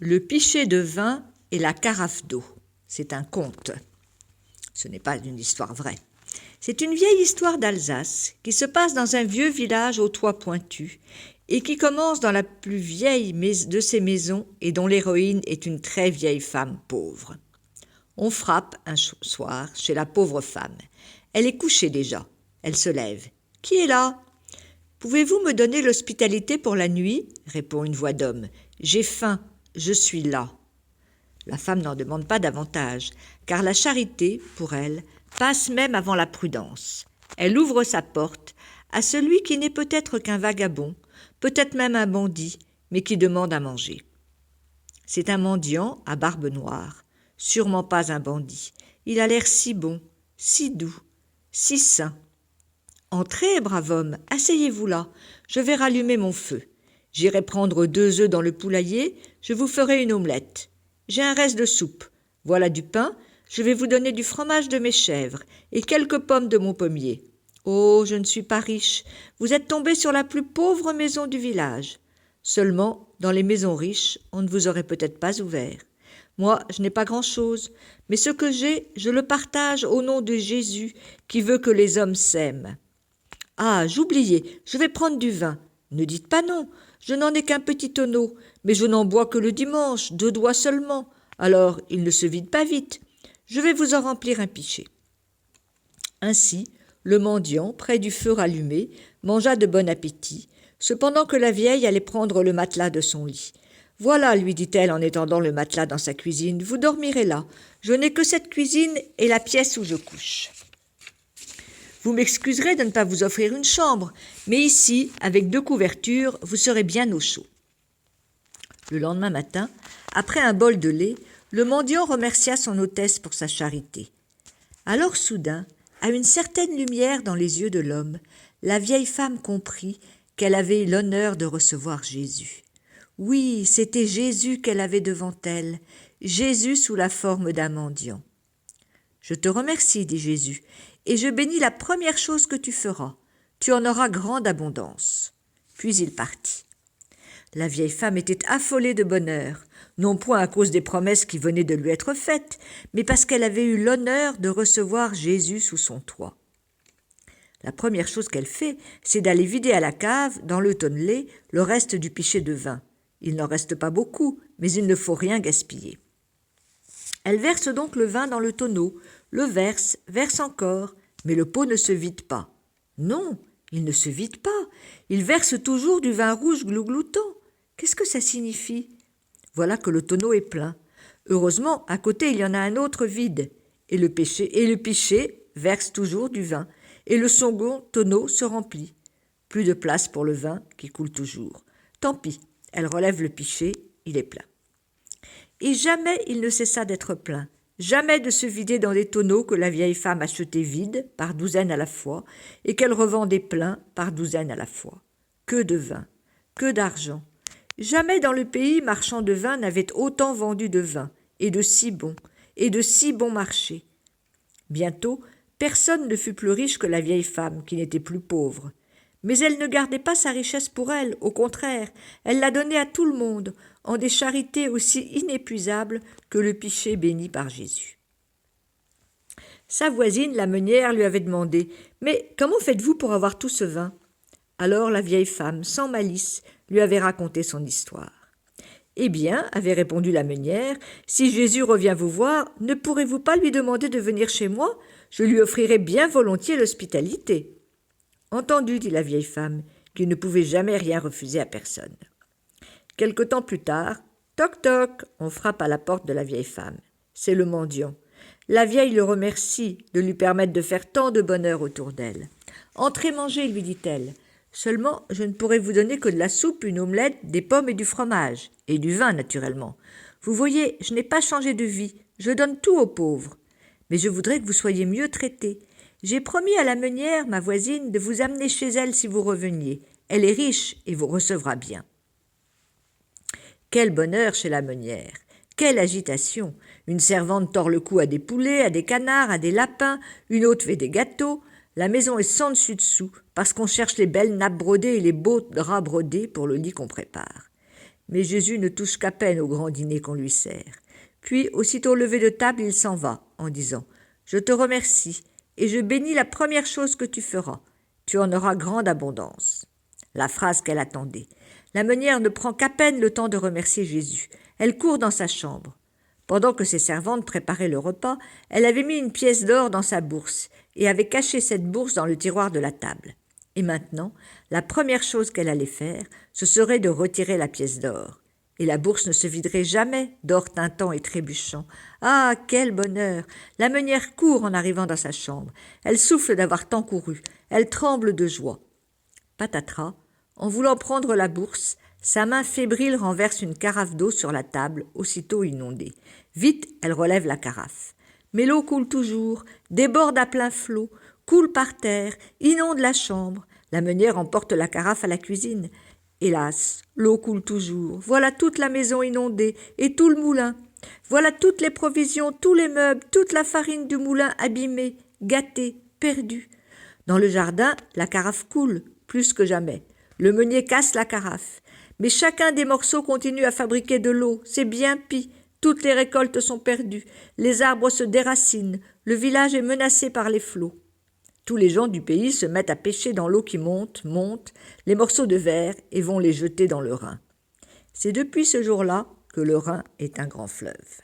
Le pichet de vin et la carafe d'eau. C'est un conte. Ce n'est pas une histoire vraie. C'est une vieille histoire d'Alsace qui se passe dans un vieux village aux toits pointus et qui commence dans la plus vieille de ces maisons et dont l'héroïne est une très vieille femme pauvre. On frappe un soir chez la pauvre femme. Elle est couchée déjà. Elle se lève. « Qui est là ?»« Pouvez-vous me donner l'hospitalité pour la nuit ?» répond une voix d'homme. « J'ai faim, je suis là. » La femme n'en demande pas davantage, car la charité, pour elle, passe même avant la prudence. Elle ouvre sa porte à celui qui n'est peut-être qu'un vagabond, peut-être même un bandit, mais qui demande à manger. C'est un mendiant à barbe noire, sûrement pas un bandit. Il a l'air si bon, si doux, si sain. « Entrez, brave homme, asseyez-vous là, je vais rallumer mon feu. J'irai prendre 2 œufs dans le poulailler, je vous ferai une omelette. J'ai un reste de soupe, voilà du pain, je vais vous donner du fromage de mes chèvres et quelques pommes de mon pommier. Oh, je ne suis pas riche, vous êtes tombé sur la plus pauvre maison du village. Seulement, dans les maisons riches, on ne vous aurait peut-être pas ouvert. Moi, je n'ai pas grand-chose, mais ce que j'ai, je le partage au nom de Jésus qui veut que les hommes s'aiment. Ah, j'oubliais, je vais prendre du vin. Ne dites pas non, je n'en ai qu'un petit tonneau, mais je n'en bois que le dimanche, 2 doigts seulement. Alors, il ne se vide pas vite. Je vais vous en remplir un pichet. » Ainsi, le mendiant, près du feu rallumé, mangea de bon appétit, cependant que la vieille allait prendre le matelas de son lit. « Voilà, lui dit-elle en étendant le matelas dans sa cuisine, vous dormirez là. Je n'ai que cette cuisine et la pièce où je couche. Vous m'excuserez de ne pas vous offrir une chambre, mais ici, avec 2 couvertures, vous serez bien au chaud. » Le lendemain matin, après un bol de lait, le mendiant remercia son hôtesse pour sa charité. Alors soudain, à une certaine lumière dans les yeux de l'homme, la vieille femme comprit qu'elle avait l'honneur de recevoir Jésus. Oui, c'était Jésus qu'elle avait devant elle, Jésus sous la forme d'un mendiant. « Je te remercie, dit Jésus, et je bénis la première chose que tu feras. Tu en auras grande abondance. » Puis il partit. La vieille femme était affolée de bonheur, non point à cause des promesses qui venaient de lui être faites, mais parce qu'elle avait eu l'honneur de recevoir Jésus sous son toit. La première chose qu'elle fait, c'est d'aller vider à la cave, dans le tonnelet, le reste du pichet de vin. Il n'en reste pas beaucoup, mais il ne faut rien gaspiller. Elle verse donc le vin dans le tonneau, le verse encore, mais le pot ne se vide pas. Non, il ne se vide pas, il verse toujours du vin rouge glougloutant. Qu'est-ce que ça signifie ? Voilà que le tonneau est plein. Heureusement, à côté, il y en a un autre vide, et le pichet verse toujours du vin, et le second tonneau se remplit. Plus de place pour le vin qui coule toujours. Tant pis, elle relève le pichet, il est plein. Et jamais il ne cessa d'être plein, jamais de se vider dans des tonneaux que la vieille femme achetait vides par douzaines à la fois et qu'elle revendait pleins par douzaines à la fois. Que de vin, que d'argent. Jamais dans le pays marchand de vin n'avait autant vendu de vin, et de si bon marché. Bientôt, personne ne fut plus riche que la vieille femme, qui n'était plus pauvre. Mais elle ne gardait pas sa richesse pour elle, au contraire, elle la donnait à tout le monde, en des charités aussi inépuisables que le pichet béni par Jésus. Sa voisine, la meunière, lui avait demandé « Mais comment faites-vous pour avoir tout ce vin ?» Alors la vieille femme, sans malice, lui avait raconté son histoire. « Eh bien, avait répondu la meunière, si Jésus revient vous voir, ne pourrez-vous pas lui demander de venir chez moi ? Je lui offrirai bien volontiers l'hospitalité. » Entendu, dit la vieille femme, qui ne pouvait jamais rien refuser à personne. Quelque temps plus tard, toc toc, on frappe à la porte de la vieille femme. C'est le mendiant. La vieille le remercie de lui permettre de faire tant de bonheur autour d'elle. « Entrez manger, lui dit-elle. Seulement, je ne pourrai vous donner que de la soupe, une omelette, des pommes et du fromage. Et du vin, naturellement. Vous voyez, je n'ai pas changé de vie. Je donne tout aux pauvres. Mais je voudrais que vous soyez mieux traités. J'ai promis à la meunière, ma voisine, de vous amener chez elle si vous reveniez. Elle est riche et vous recevra bien. » Quel bonheur chez la meunière! Quelle agitation! Une servante tord le cou à des poulets, à des canards, à des lapins, une autre fait des gâteaux. La maison est sans dessus-dessous, parce qu'on cherche les belles nappes brodées et les beaux draps brodés pour le lit qu'on prépare. Mais Jésus ne touche qu'à peine au grand dîner qu'on lui sert. Puis, aussitôt levé de table, il s'en va, en disant « Je te remercie, et je bénis la première chose que tu feras. Tu en auras grande abondance. » La phrase qu'elle attendait. La meunière ne prend qu'à peine le temps de remercier Jésus. Elle court dans sa chambre. Pendant que ses servantes préparaient le repas, elle avait mis une pièce d'or dans sa bourse et avait caché cette bourse dans le tiroir de la table. Et maintenant, la première chose qu'elle allait faire, ce serait de retirer la pièce d'or. Et la bourse ne se viderait jamais d'or tintant et trébuchant. Ah, quel bonheur! La meunière court en arrivant dans sa chambre. Elle souffle d'avoir tant couru. Elle tremble de joie. Patatras, en voulant prendre la bourse, sa main fébrile renverse une carafe d'eau sur la table, aussitôt inondée. Vite, elle relève la carafe. Mais l'eau coule toujours, déborde à plein flot, coule par terre, inonde la chambre. La meunière emporte la carafe à la cuisine. Hélas, l'eau coule toujours. Voilà toute la maison inondée et tout le moulin. Voilà toutes les provisions, tous les meubles, toute la farine du moulin abîmée, gâtée, perdue. Dans le jardin, la carafe coule, plus que jamais. Le meunier casse la carafe. Mais chacun des morceaux continue à fabriquer de l'eau. C'est bien pis. Toutes les récoltes sont perdues. Les arbres se déracinent. Le village est menacé par les flots. Tous les gens du pays se mettent à pêcher dans l'eau qui monte les morceaux de verre et vont les jeter dans le Rhin. C'est depuis ce jour-là que le Rhin est un grand fleuve.